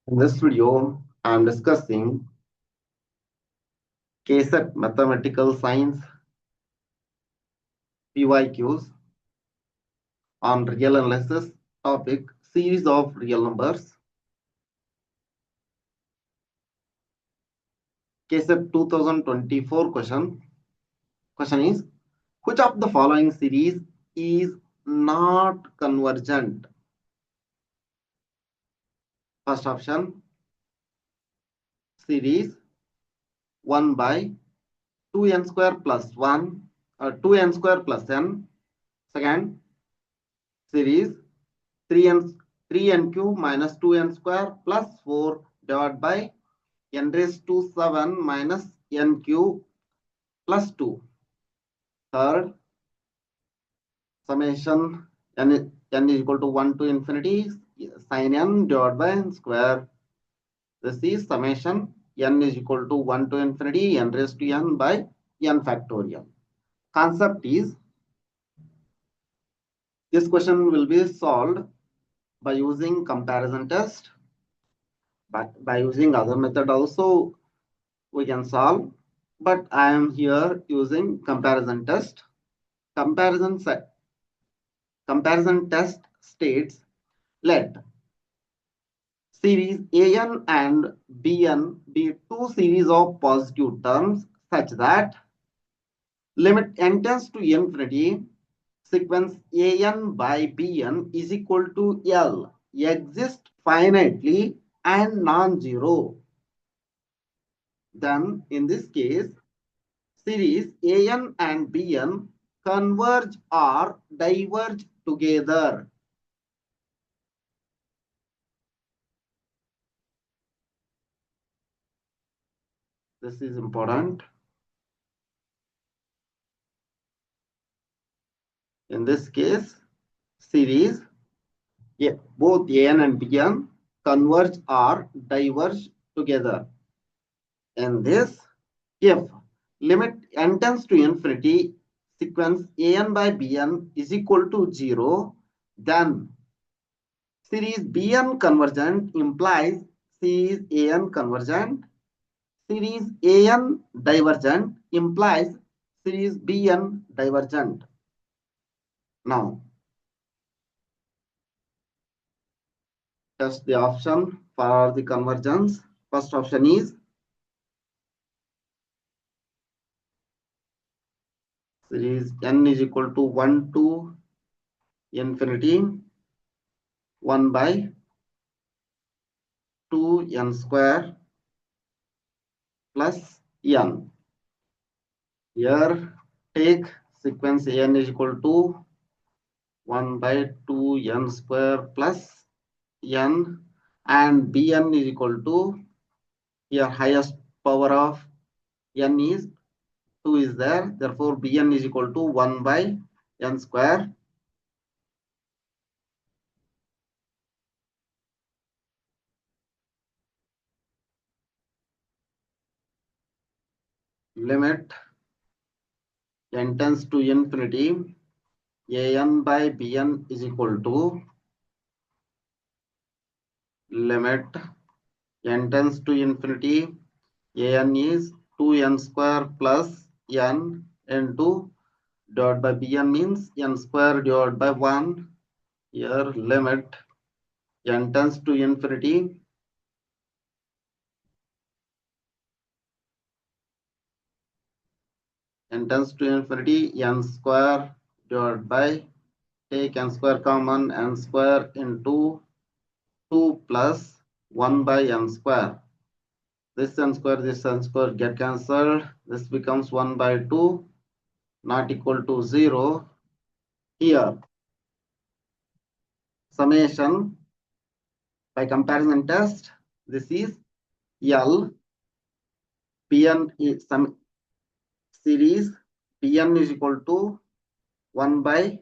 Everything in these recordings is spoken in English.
In this video, I am discussing KSET Mathematical Science PYQs on real analysis topic series of real numbers. KSET 2024 question is, which of the following series is not convergent? First option, series 1 by 2n square plus 1 or 2n square plus n. Second, series 3n cube minus 2n square plus 4 divided by n raised to 7 minus n cube plus 2. Third, summation n is equal to 1 to infinity sin n divided by n square. This is summation n is equal to 1 to infinity n raised to n by n factorial. Concept is, this question will be solved by using comparison test, but by using other method also we can solve, but I am here using comparison test. Comparison test states, let series an and bn be two series of positive terms such that limit n tends to infinity, sequence an by bn is equal to L, exist finitely and non-zero. Then in this case, series an and bn converge or diverge together. This is important. In this case, series both an and bn converge or diverge together. In this, if limit n tends to infinity, sequence an by bn is equal to 0, then series bn convergent implies series an convergent. Series an divergent implies series bn divergent. Now, test the option for the convergence. First option is series n is equal to 1 to infinity 1 by 2n square plus n. Here take sequence n is equal to 1 by 2n square plus n, and bn is equal to, here highest power of n is 2 is there, therefore bn is equal to 1 by n square. Limit n tends to infinity, an by bn is equal to limit n tends to infinity, an is 2n square plus n into divided by bn means n square divided by 1. Here limit n tends to infinity, n tends to infinity, n square divided by, take n square common, n square into 2 plus 1 by n square. This n square get cancelled. This becomes 1 by 2, not equal to 0. Here, summation by comparison test, this is L, Pn is some series, Pn is equal to 1 by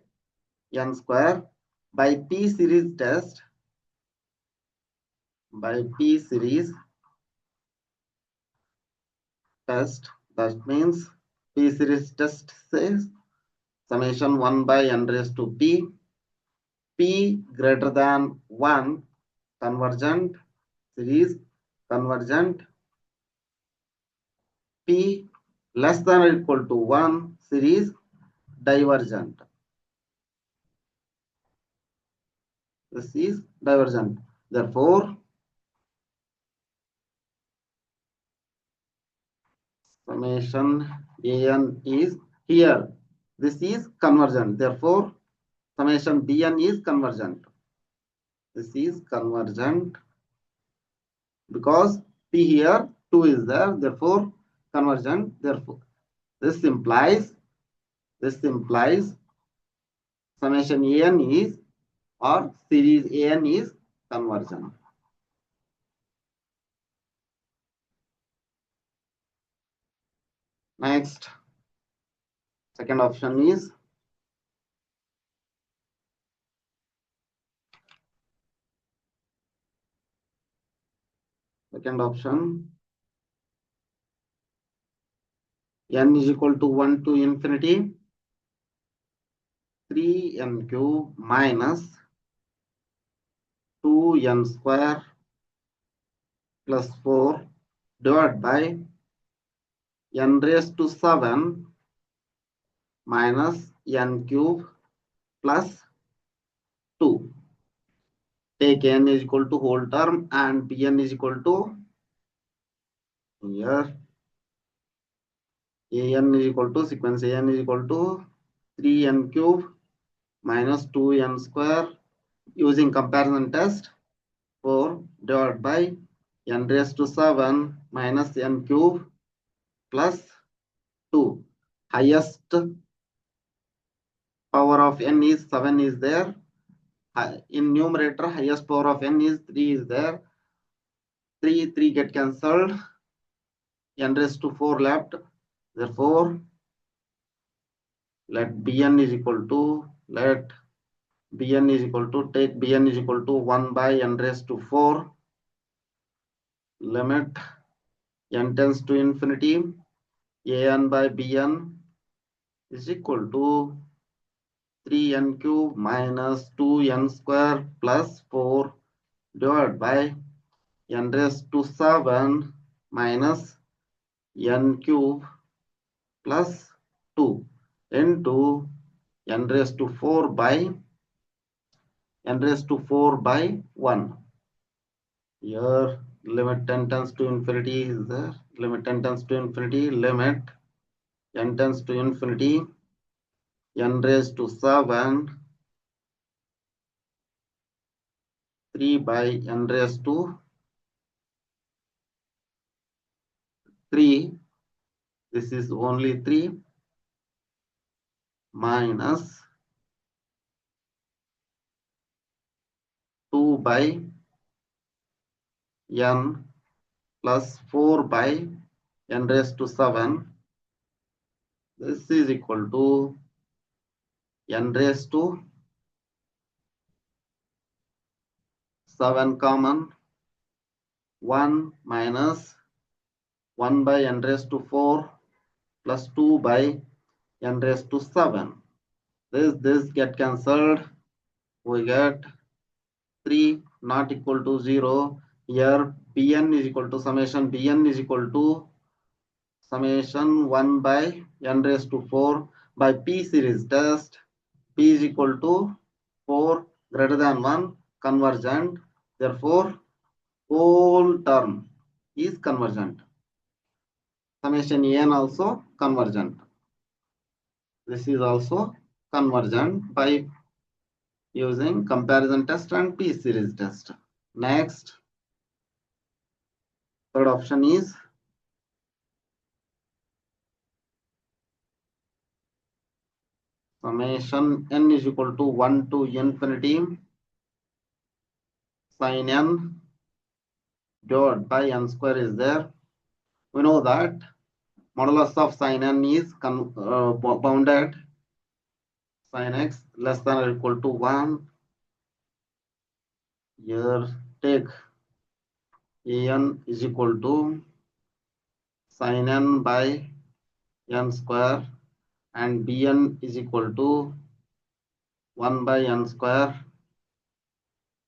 n square. By P series test, that means P series test says summation 1 by n raised to P greater than 1 convergent, series convergent. P less than or equal to 1 series divergent. This is divergent. Therefore, summation an is here. This is convergent. Therefore, summation bn is convergent. This is convergent because p here 2 is there. Therefore, convergent. Therefore, this implies summation an is or series an is convergent. Next, second option is second option n is equal to 1 to infinity 3n cube minus 2n square plus 4 divided by n raised to 7 minus n cube plus 2. Take n is equal to whole term and bn is equal to here an is equal to sequence an is equal to 3n cube minus 2n square using comparison test 4 divided by n raised to 7 minus n cube plus 2. Highest power of n is 7 is there. In numerator, highest power of n is 3 is there. 3 get cancelled. N raised to 4 left. Therefore, let bn is equal to take bn is equal to 1 by n raised to 4. Limit n tends to infinity. An by bn is equal to 3n cube minus 2n square plus 4 divided by n raised to 7 minus n cube plus 2 into n raised to 4 by 1. Here limit 10 tends to infinity is there. Limit 10 tends to infinity. Limit n tends to infinity. N raised to 7 3 by n raised to 3. This is only 3 minus 2 by n plus 4 by n raised to 7. This is equal to n raised to 7 common 1 minus 1 by n raised to 4 plus 2 by n raised to 7. This get cancelled. We get 3 not equal to 0. Here bn is equal to summation bn is equal to summation 1 by n raised to 4 by p series test. P is equal to 4 greater than 1 convergent. Therefore, whole term is convergent. Summation n also convergent. This is also convergent by using comparison test and p series test. Next, third option is summation n is equal to 1 to infinity sin n divided by n square is there. We know that modulus of sin n is bounded. Sin x less than or equal to 1. Here take an is equal to sin n by n square and bn is equal to 1 by n square.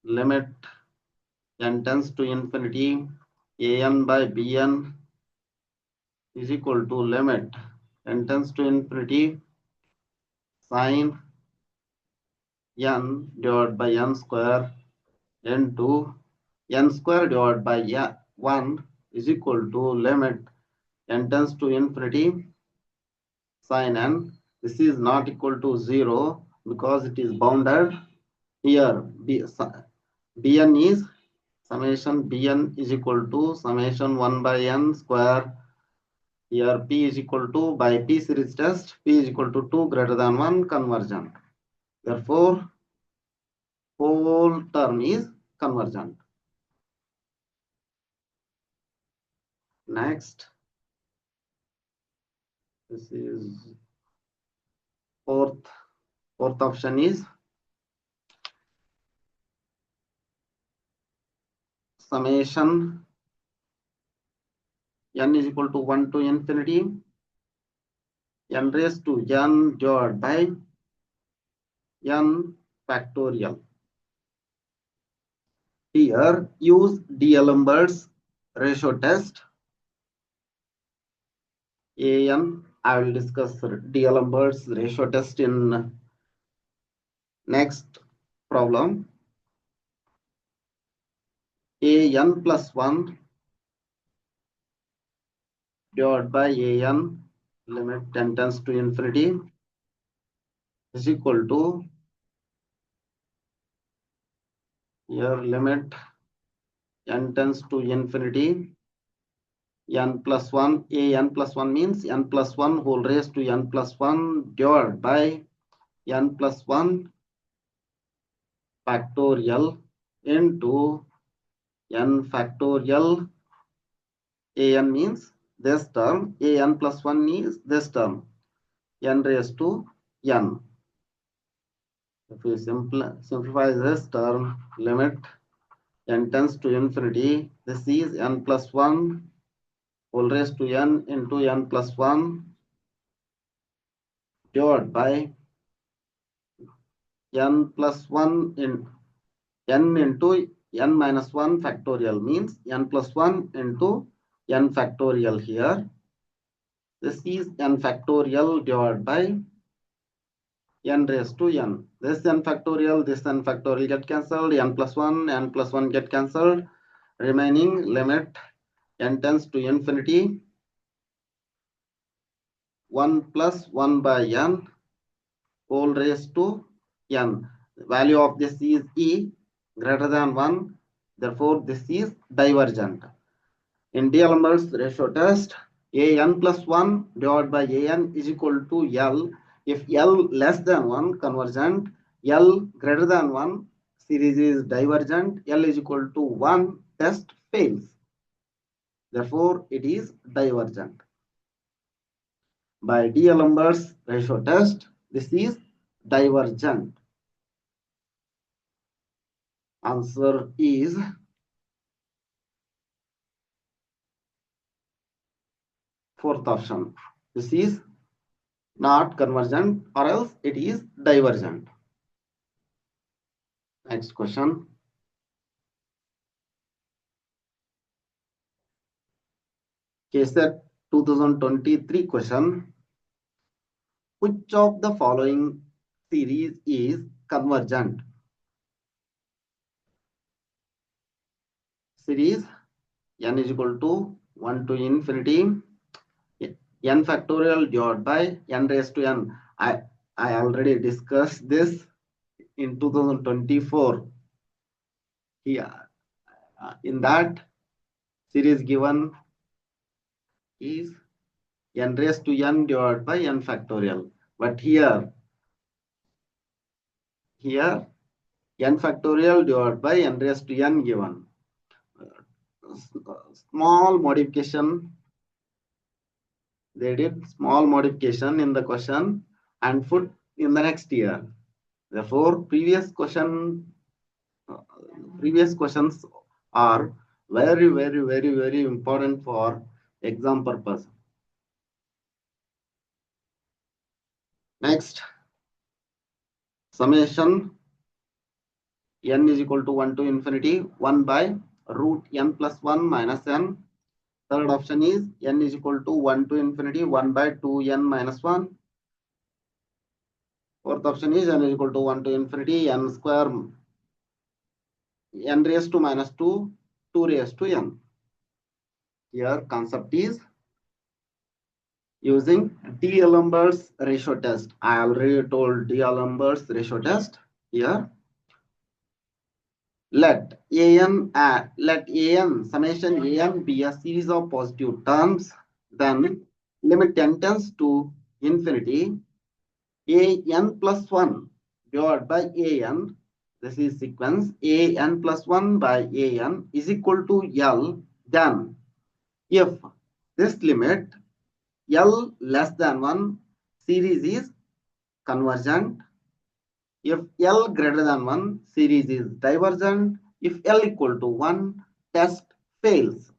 Limit n tends to infinity, an by bn is equal to limit n tends to infinity sine n divided by n square into n square divided by 1 is equal to limit n tends to infinity sin n. This is not equal to 0 because it is bounded. Here bn is summation bn is equal to summation 1 by n square. Here p is equal to, by p series test, p is equal to 2 greater than 1 convergent. Therefore, whole term is convergent. Next, this is fourth option is summation n is equal to 1 to infinity n raised to n divided by n factorial. Here, use D'Alembert's ratio test. An, I will discuss D'Alembert's ratio test in next problem. An plus 1 divided by an limit n tends to infinity is equal to, here limit n tends to infinity n plus 1, an plus 1 means n plus 1 whole raised to n plus 1 divided by n plus 1 factorial into n factorial. An means this term, an plus 1 is this term, n raised to n. If we simplify this term, limit n tends to infinity, this is n plus 1 whole raised to n into n plus 1 divided by n plus 1 in n into n minus 1 factorial means n plus 1 into n factorial here. This is n factorial divided by n raised to n. This n factorial get cancelled, n plus 1 get cancelled. Remaining limit n tends to infinity 1 plus 1 by n whole raised to n. The value of this is e greater than 1. Therefore, this is divergent. In D'Alembert's ratio test, an plus 1 divided by an is equal to L. If L less than 1, convergent. L greater than 1, series is divergent. L is equal to 1, test fails. Therefore, it is divergent. By D'Alembert's ratio test, this is divergent. Answer is fourth option. This is not convergent, or else it is divergent. Next question. KSET 2023 question. Which of the following series is convergent? Series n is equal to 1 to infinity n factorial divided by n raised to n. I already discussed this in 2024. Here, in that series given is n raised to n divided by n factorial. But here n factorial divided by n raised to n given. Small modification. They did small modification in the question and put in the next year. Therefore, previous questions are very important for exam purpose. Next, summation n is equal to 1 to infinity 1 by root n plus 1 minus n. Third option is n is equal to 1 to infinity 1 by 2n minus 1. Fourth option is n is equal to 1 to infinity n square n raised to minus 2, 2 raised to n. Here concept is using D'Alembert's ratio test. I already told D'Alembert's ratio test. Here let an summation an be a series of positive terms, then limit n tends to infinity an plus 1 divided by an. This is sequence an plus 1 by an is equal to L. Then if this limit L less than 1, series is convergent. If L greater than 1, series is divergent. If L equal to 1, test fails.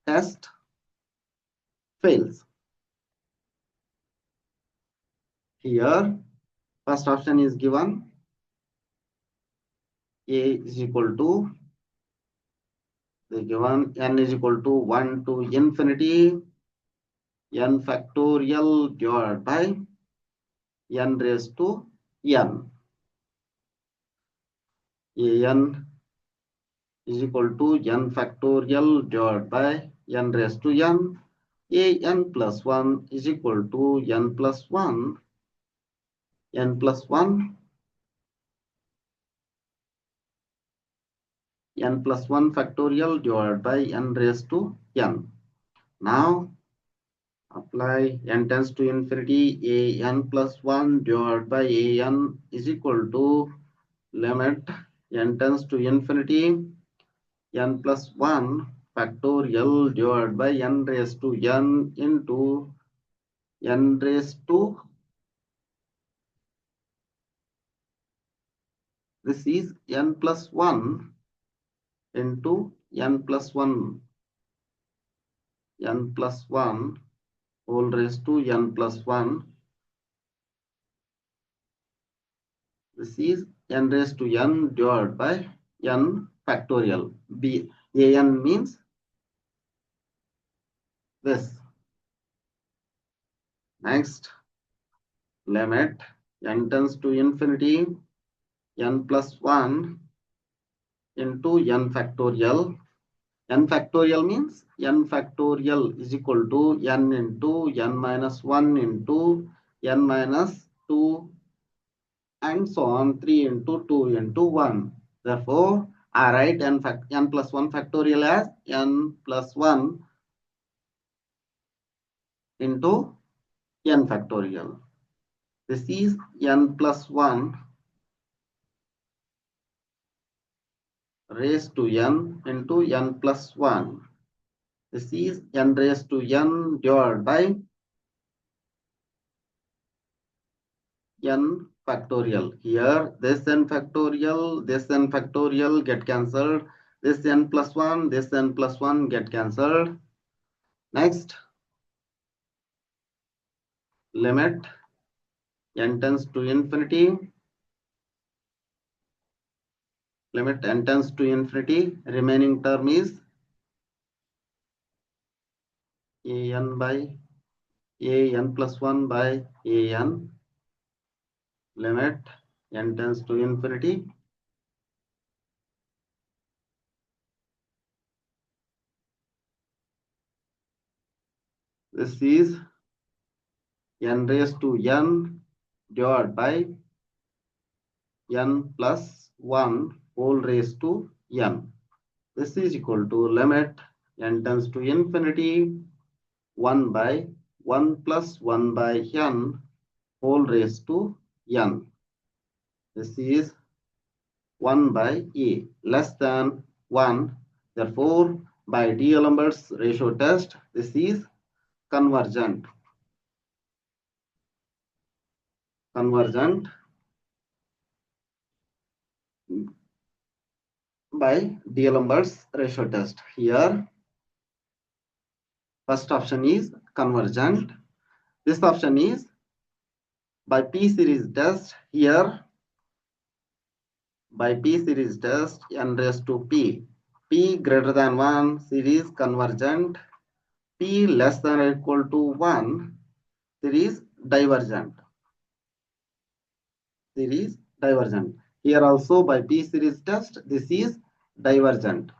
Test fails. Here, first option is given. A is equal to, they given n is equal to 1 to infinity n factorial divided by n raised to n. An is equal to n factorial divided by n raised to n. An plus 1 is equal to n plus 1. N plus 1. N plus 1 factorial divided by n raised to n. Now apply n tends to infinity an plus 1 divided by an is equal to limit n tends to infinity n plus 1 factorial divided by n raised to n into n raised to, this is n plus 1 into n plus 1 whole raised to n plus 1. This is n raised to n divided by n factorial. An means this. Next, limit n tends to infinity n plus 1 into n factorial. N factorial means n factorial is equal to n into n minus 1 into n minus 2 and so on, 3 into 2 into 1. Therefore, I write n plus 1 factorial as n plus 1 into n factorial. This is n plus 1 raised to n into n plus 1. This is n raised to n divided by n factorial. Here, this n factorial get cancelled. This n plus 1 get cancelled. Next, limit n tends to infinity. Limit n tends to infinity. Remaining term is an by an plus 1 by an. Limit n tends to infinity. This is n raised to n divided by n plus 1 whole raised to n. This is equal to limit n tends to infinity 1 by 1 plus 1 by n whole raised to n. This is 1 by a less than 1. Therefore, by D'Alembert's ratio test, this is convergent. Convergent by D'Alembert's ratio test. Here, first option is convergent. This option is by P series test. Here, by P series test n raised to P. P greater than 1 series convergent. P less than or equal to 1 series divergent. Series divergent. Here also by P series test, this is divergent.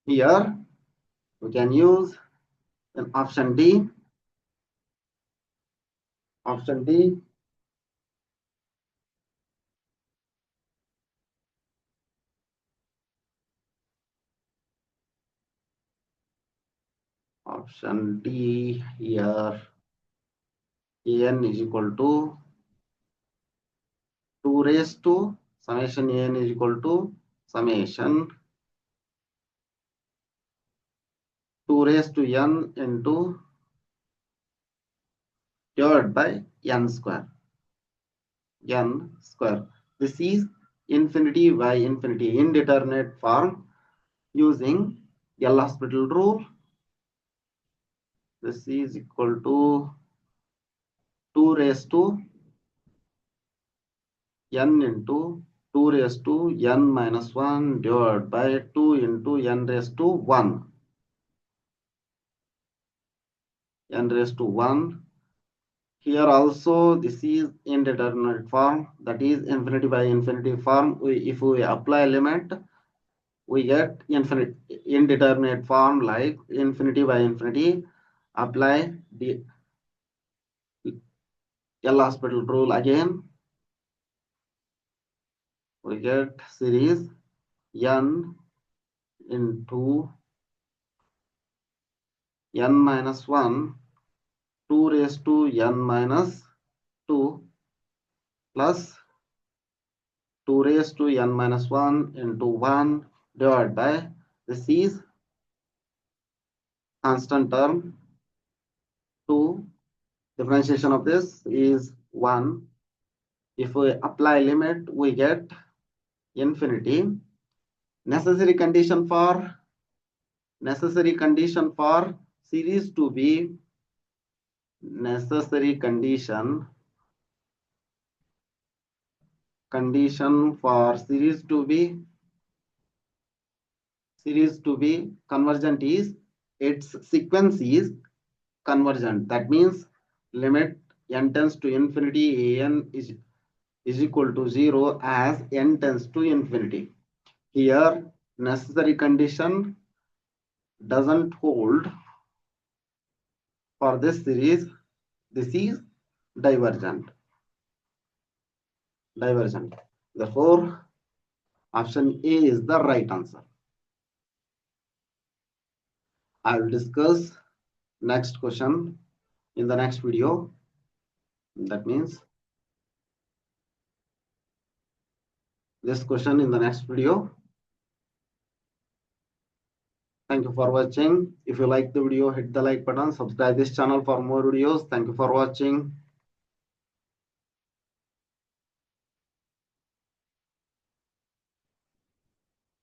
Here we can use an option D. Option D. Option D here. An is equal to 2 raised to summation An is equal to summation 2 raised to n into divided by n square. N square. This is infinity by infinity indeterminate form using L'Hospital rule. This is equal to 2 raised to n into 2 raised to n minus 1 divided by 2 into n raised to 1. N raised to 1. Here also this is indeterminate form, that is infinity by infinity form. If we apply limit, we get infinite indeterminate form like infinity by infinity. Apply the L'Hospital rule again. We get series n into n minus 1, 2 raised to n minus 2 plus 2 raised to n minus 1 into 1 divided by, this is constant term, 2. Differentiation of this is 1. If we apply limit, we get infinity. Necessary condition for series to be condition for series to be convergent is its sequence is convergent. That means limit n tends to infinity an is equal to 0 as n tends to infinity. Here necessary condition doesn't hold for this series. This is divergent. Therefore, option A is the right answer. I will discuss next question in the next video. That means this question in the next video. Thank you for watching. If you like the video, hit the like button, subscribe this channel for more videos. Thank you for watching.